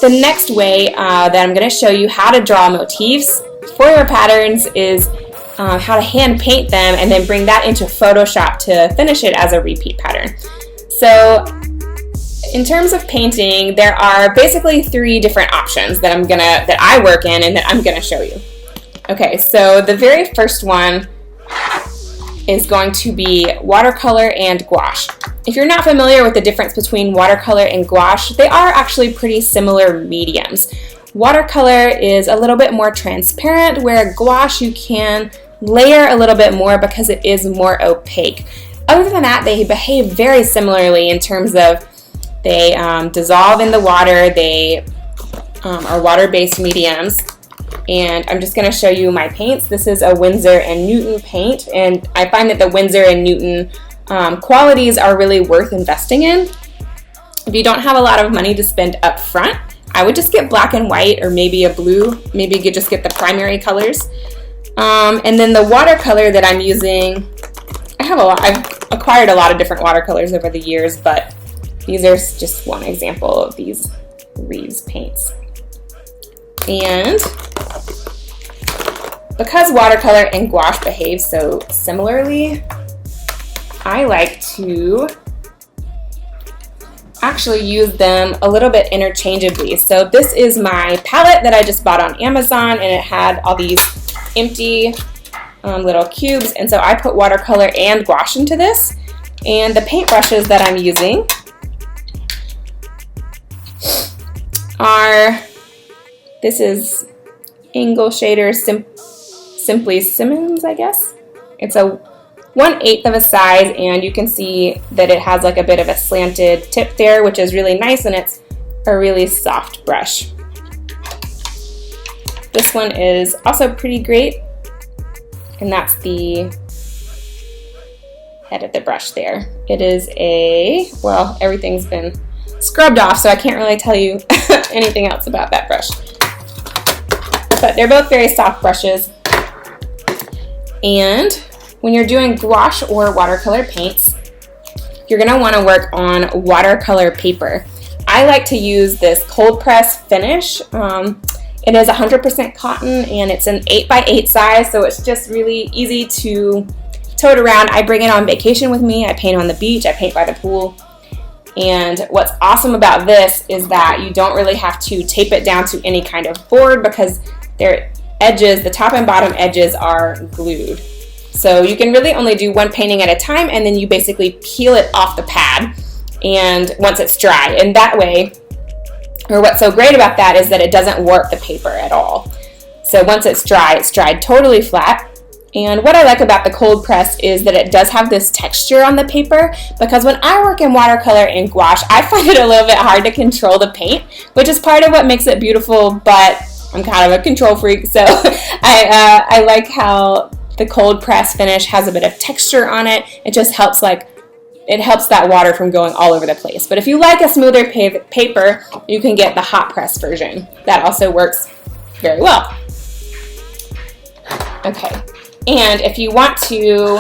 The next way that I'm going to show you how to draw motifs for your patterns is how to hand paint them and then bring that into Photoshop to finish it as a repeat pattern. So in terms of painting, there are basically 3 different options that I work in and that I'm gonna show you. Okay, so the very first one is going to be watercolor and gouache. If you're not familiar with the difference between watercolor and gouache, they are actually pretty similar mediums. Watercolor is a little bit more transparent, where gouache you can layer a little bit more because it is more opaque. Other than that, they behave very similarly in terms of they dissolve in the water, they are water-based mediums. And I'm just going to show you my paints. This is a Winsor & Newton paint, and I find that the Winsor & Newton qualities are really worth investing in. If you don't have a lot of money to spend up front, I would just get black and white or maybe a blue. Maybe you could just get the primary colors. And then the watercolor that I'm using, I've acquired a lot of different watercolors over the years, but these are just one example of these Reeves paints. And because watercolor and gouache behave so similarly, I like to actually use them a little bit interchangeably. So this is my palette that I just bought on Amazon, and it had all these empty little cubes, and so I put watercolor and gouache into this. And the paint brushes that I'm using are, this is Angle Shader Simply Simmons, I guess. It's a 1/8 of a size, and you can see that it has like a bit of a slanted tip there, which is really nice, and it's a really soft brush. This one is also pretty great, and that's the head of the brush there. It is well, everything's been scrubbed off, so I can't really tell you anything else about that brush. But they're both very soft brushes. And when you're doing gouache or watercolor paints, you're going to want to work on watercolor paper. I like to use this cold press finish. It is 100% cotton, and it's an 8x8 size, so it's just really easy to tote around. I bring it on vacation with me. I paint on the beach. I paint by the pool. And what's awesome about this is that you don't really have to tape it down to any kind of board because their edges, the top and bottom edges, are glued. So you can really only do one painting at a time, and then you basically peel it off the pad and once it's dry. And that way, or what's so great about that is that it doesn't warp the paper at all. So once it's dry, it's dried totally flat. And what I like about the cold press is that it does have this texture on the paper, because when I work in watercolor and gouache, I find it a little bit hard to control the paint, which is part of what makes it beautiful, but I'm kind of a control freak, so I like how the cold press finish has a bit of texture on it. It just helps it helps that water from going all over the place. But if you like a smoother paper, you can get the hot press version. That also works very well. Okay. And if you want to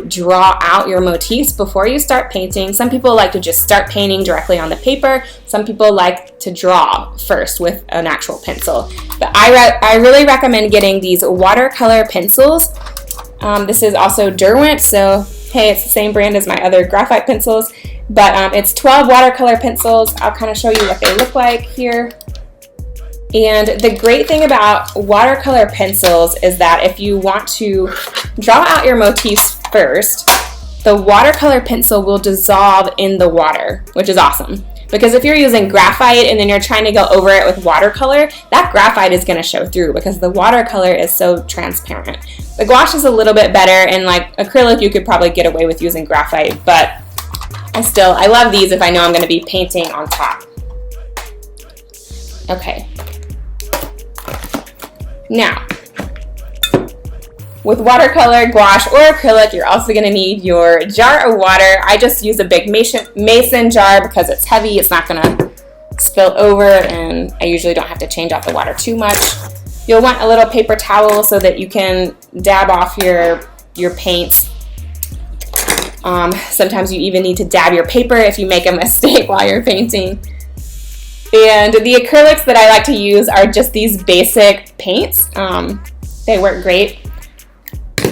draw out your motifs before you start painting, some people like to just start painting directly on the paper. Some people like to draw first with an actual pencil. But I really recommend getting these watercolor pencils. This is also Derwent, so hey, it's the same brand as my other graphite pencils. But it's 12 watercolor pencils. I'll kind of show you what they look like here. And the great thing about watercolor pencils is that if you want to draw out your motifs first, the watercolor pencil will dissolve in the water, which is awesome. Because if you're using graphite and then you're trying to go over it with watercolor, that graphite is going to show through because the watercolor is so transparent. The gouache is a little bit better, and like acrylic you could probably get away with using graphite, but I love these if I know I'm going to be painting on top. Okay. Now, with watercolor, gouache, or acrylic, you're also going to need your jar of water. I just use a big mason jar because it's heavy. It's not going to spill over, and I usually don't have to change out the water too much. You'll want a little paper towel so that you can dab off your paints. Sometimes you even need to dab your paper if you make a mistake while you're painting. And the acrylics that I like to use are just these basic paints. They work great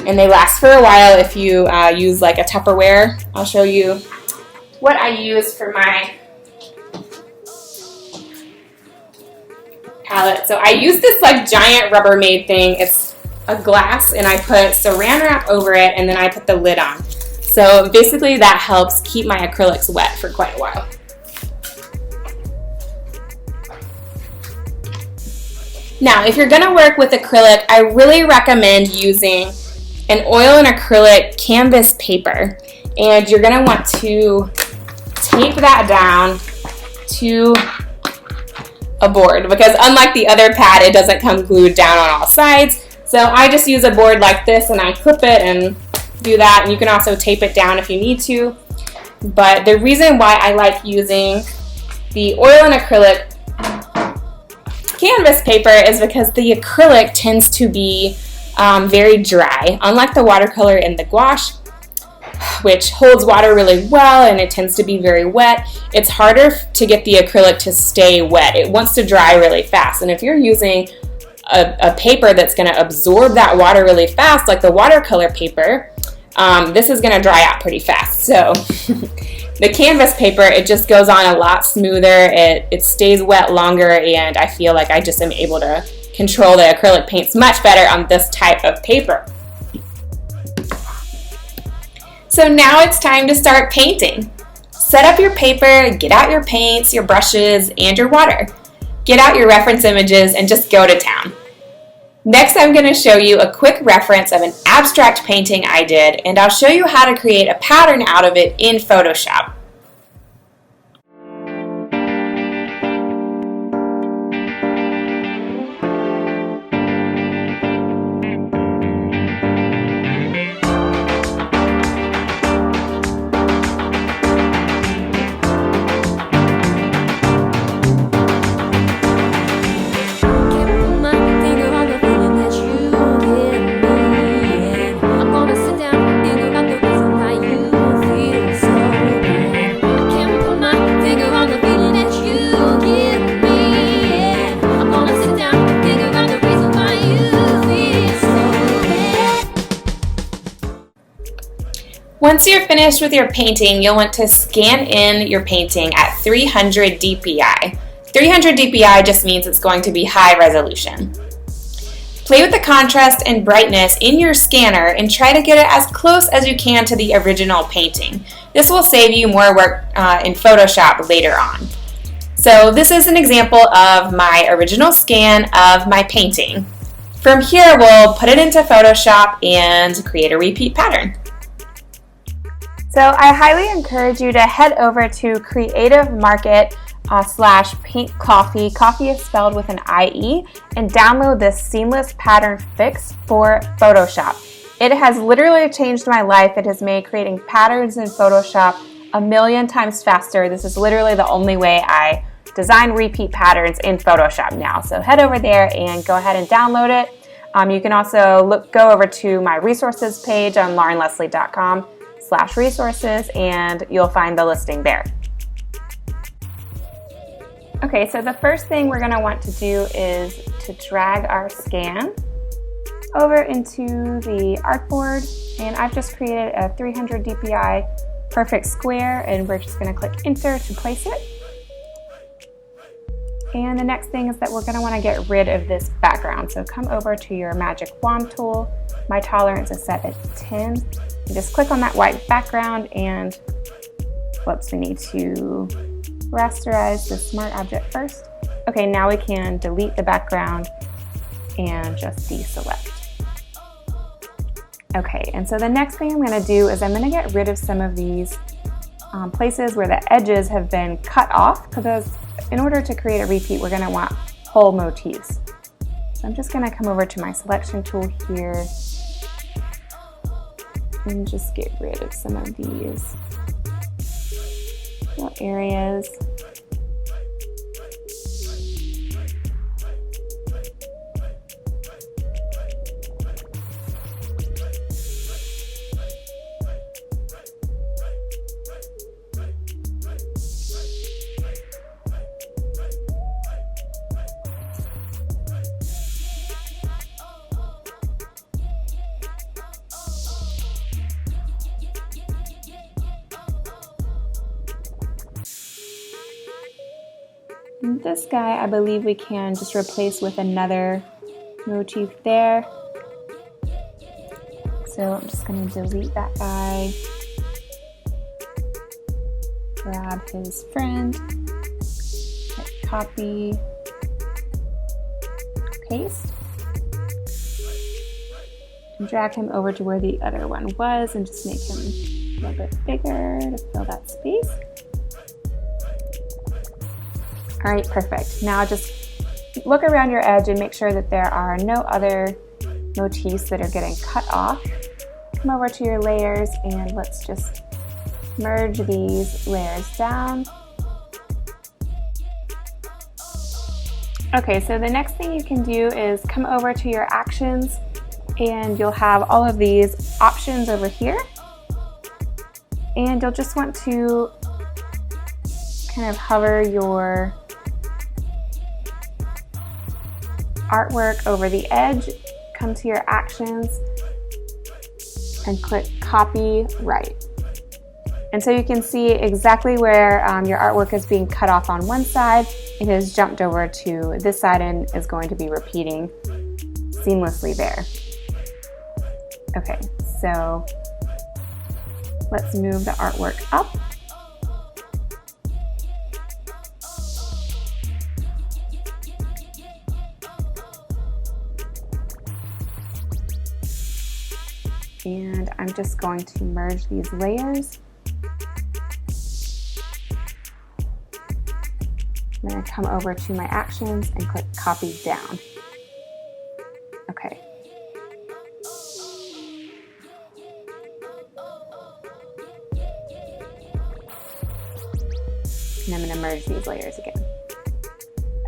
and they last for a while if you use like a Tupperware. I'll show you what I use for my palette. So I use this like giant Rubbermaid thing. It's a glass and I put saran wrap over it and then I put the lid on. So basically that helps keep my acrylics wet for quite a while. Now, if you're gonna work with acrylic, I really recommend using an oil and acrylic canvas paper. And you're gonna want to tape that down to a board because unlike the other pad, it doesn't come glued down on all sides. So I just use a board like this and I clip it and do that. And you can also tape it down if you need to. But the reason why I like using the oil and acrylic canvas paper is because the acrylic tends to be very dry. Unlike the watercolor and the gouache, which holds water really well and it tends to be very wet, it's harder to get the acrylic to stay wet. It wants to dry really fast. And if you're using a paper that's going to absorb that water really fast, like the watercolor paper, this is going to dry out pretty fast. So the canvas paper, it just goes on a lot smoother, it stays wet longer, and I feel like I just am able to control the acrylic paints much better on this type of paper. So now it's time to start painting. Set up your paper, get out your paints, your brushes, and your water. Get out your reference images and just go to town. Next, I'm going to show you a quick reference of an abstract painting I did, and I'll show you how to create a pattern out of it in Photoshop. Once you're finished with your painting, you'll want to scan in your painting at 300 dpi. 300 dpi just means it's going to be high resolution. Play with the contrast and brightness in your scanner and try to get it as close as you can to the original painting. This will save you more work in Photoshop later on. So this is an example of my original scan of my painting. From here, we'll put it into Photoshop and create a repeat pattern. So I highly encourage you to head over to Creative Market / Paint Coffee. Coffee is spelled with an IE, and download this seamless pattern fix for Photoshop. It has literally changed my life. It has made creating patterns in Photoshop a million times faster. This is literally the only way I design repeat patterns in Photoshop now. So head over there and go ahead and download it. You can also go over to my resources page on laurenleslie.com/resources and you'll find the listing there. Okay, so the first thing we're going to want to do is to drag our scan over into the artboard, and I've just created a 300 dpi perfect square, and we're just going to click enter to place it. And the next thing is that we're going to want to get rid of this background. So come over to your magic wand tool. My tolerance is set at 10. You just click on that white background and, whoops, we need to rasterize the smart object first. Okay, now we can delete the background and just deselect. Okay, and so the next thing I'm going to do is I'm going to get rid of some of these places where the edges have been cut off, because in order to create a repeat, we're going to want whole motifs. So I'm just going to come over to my selection tool here and just get rid of some of these little areas. And this guy, I believe we can just replace with another motif there. So I'm just going to delete that guy, grab his friend, hit copy, paste, and drag him over to where the other one was and just make him a little bit bigger to fill that space. All right, perfect. Now just look around your edge and make sure that there are no other motifs that are getting cut off. Come over to your layers and let's just merge these layers down. Okay, so the next thing you can do is come over to your actions and you'll have all of these options over here. And you'll just want to kind of hover your artwork over the edge, come to your actions, and click copy right. And so you can see exactly where your artwork is being cut off on one side. It has jumped over to this side and is going to be repeating seamlessly there. Okay, so let's move the artwork up. And I'm just going to merge these layers. I'm going to come over to my actions and click copy down. Okay. And I'm going to merge these layers again.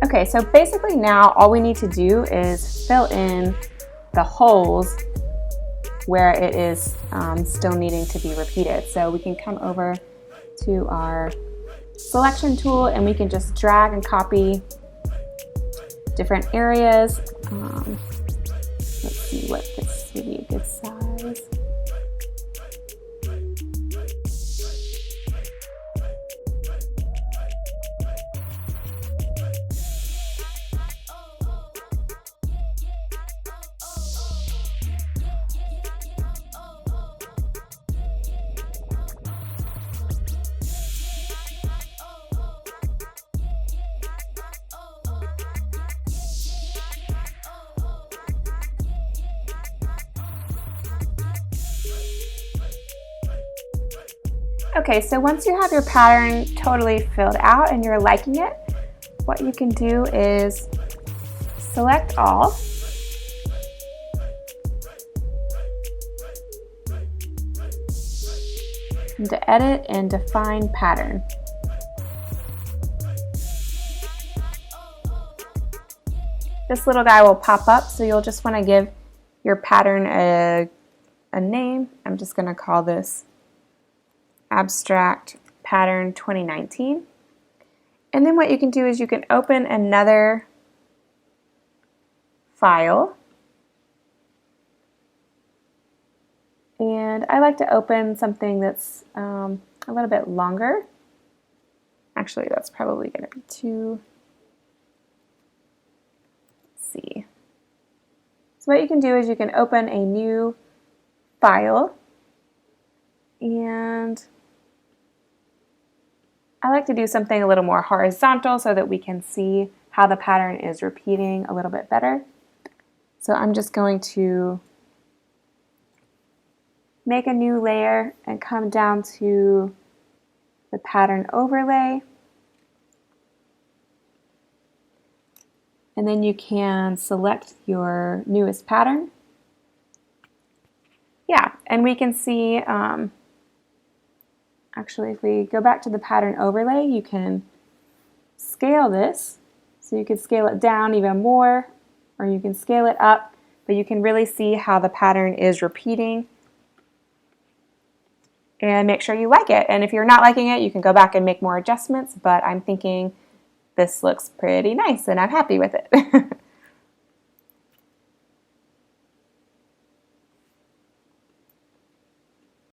Okay, so basically now all we need to do is fill in the holes where it is still needing to be repeated. So we can come over to our selection tool and we can just drag and copy different areas. Let's see what this would be a good size. Okay, so once you have your pattern totally filled out and you're liking it, what you can do is select all. And to edit and define pattern. This little guy will pop up, so you'll just want to give your pattern a name. I'm just going to call this Abstract Pattern 2019. And then what you can do is you can open another file. And I like to open something that's a little bit longer. Actually, that's probably going to be too. Let's see. So what you can do is you can open a new file, and I like to do something a little more horizontal so that we can see how the pattern is repeating a little bit better. So I'm just going to make a new layer and come down to the pattern overlay. And then you can select your newest pattern. Yeah, and we can see actually, if we go back to the pattern overlay, you can scale this. So you can scale it down even more, or you can scale it up, but you can really see how the pattern is repeating. And make sure you like it. And if you're not liking it, you can go back and make more adjustments, but I'm thinking this looks pretty nice and I'm happy with it.